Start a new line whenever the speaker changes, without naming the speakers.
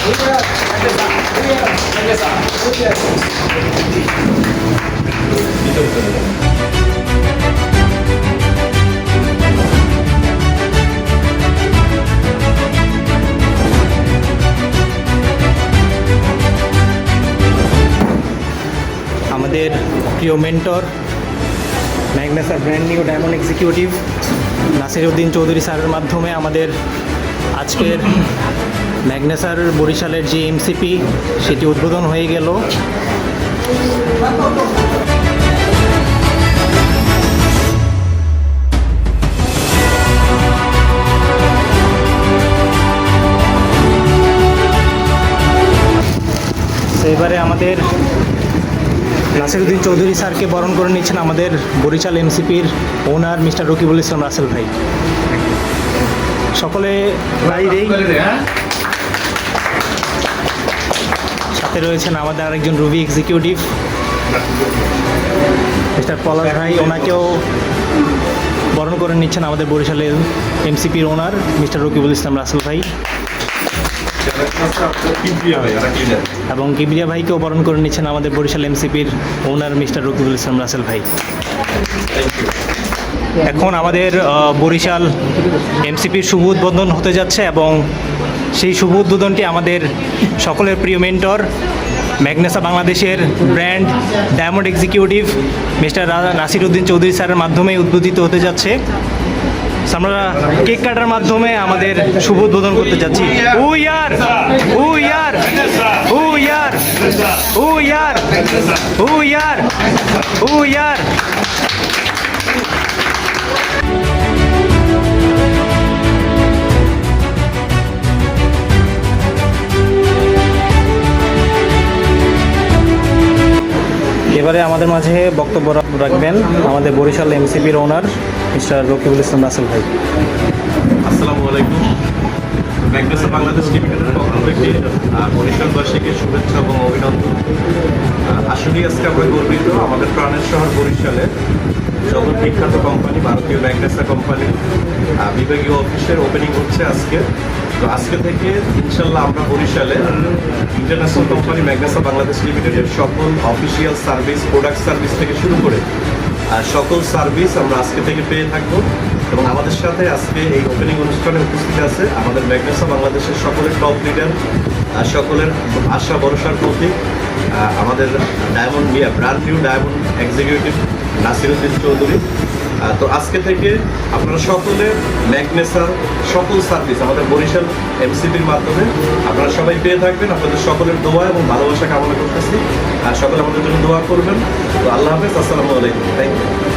আমাদের প্রিয় মেন্টর ম্যাগনাসার brand new diamond executive Nasiruddin Chowdhury স্যারের মাধ্যমে আমাদের আজকের ম্যাগনাসার বরিশালের যে এমসিপি সেটি উদ্বোধন হয়ে গেল। এবারে আমাদের নাসিরউদ্দিন চৌধুরী স্যারকে বরণ করে নিচ্ছেন আমাদের বরিশাল এমসিপির ওনার মিস্টার রকিবুল ইসলাম রাসেল ভাই। সকলে সাথে রয়েছেন আমাদের আরেকজন রুবি এক্সিকিউটিভ মিস্টার পলাশ ভাই, ওনাকেও বরণ করে নিচ্ছেন আমাদের বরিশালের এমসিপির ওনার মিস্টার রকিবুল ইসলাম রাসেল ভাই, এবং কিবরিয়া ভাইকেও বরণ করে নিচ্ছেন আমাদের বরিশাল এমসিপির ওনার মিস্টার রকিবুল ইসলাম রাসেল ভাই। এখন আমাদের বরিশাল এমসিপির শুভ উদ্বোধন হতে যাচ্ছে এবং সেই শুভ উদ্বোধনটি আমাদের সকলের প্রিয় মেন্টর ম্যাগনাসা বাংলাদেশের brand diamond executive mister Nasiruddin Chowdhury স্যারের মাধ্যমে উদ্বোধিত হতে যাচ্ছে। আমরা কেক কাটার মাধ্যমে আমাদের শুভ উদ্বোধন করতে যাচ্ছি। ও ইয়ার ও ইয়ার ও ইয়ার ও ইয়ার ও ইয়ার ও ইয়ার। এবারে আমাদের মাঝে বক্তব্য রাখবেন আমাদের বরিশাল এমসিপির ওনার মিস্টার রকিবুল ইসলাম রাসেল ভাই।
আসসালামু আলাইকুম। ম্যাগনাসা বাংলাদেশ লিমিটেডের পক্ষ থেকে বরিশালবাসীকে শুভেচ্ছা এবং অভিনন্দন। আসলে আজকে আমরা গর্বিত, আমাদের প্রাণের শহর বরিশালে জগৎ বিখ্যাত কোম্পানি ভারতীয় ম্যাগনাসা কোম্পানির বিভাগীয় অফিসের ওপেনিং হচ্ছে আজকে। তো আজকে থেকে ইনশাল্লাহ আমরা বরিশালে ইন্টারন্যাশনাল কোম্পানি ম্যাগনাসা বাংলাদেশ লিমিটেডের সকল অফিসিয়াল সার্ভিস, প্রোডাক্ট সার্ভিস থেকে শুরু করে সকল সার্ভিস আমরা আজকে থেকে পেয়ে থাকবো। এবং আমাদের সাথে আজকে এই ওপেনিং অনুষ্ঠানে উপস্থিত আছে আমাদের ম্যাগনাসা বাংলাদেশের সকলের টপ লিডার, সকলের আশা ভরসার প্রতীক আমাদের diamond brand new diamond executive Nasiruddin Chowdhury. তো আজকে থেকে আপনারা সকলে ম্যাগনাসার সকল সার্ভিস আমাদের বরিশাল এমসিপির মাধ্যমে আপনারা সবাই পেয়ে থাকবেন। আপনাদের সকলের দোয়া এবং ভালোবাসা কামনা করতেছি, সকলে আমাদের জন্য দোয়া করবেন। তো আল্লাহ হাফেজ, আসসালামু আলাইকুম, থ্যাংক ইউ।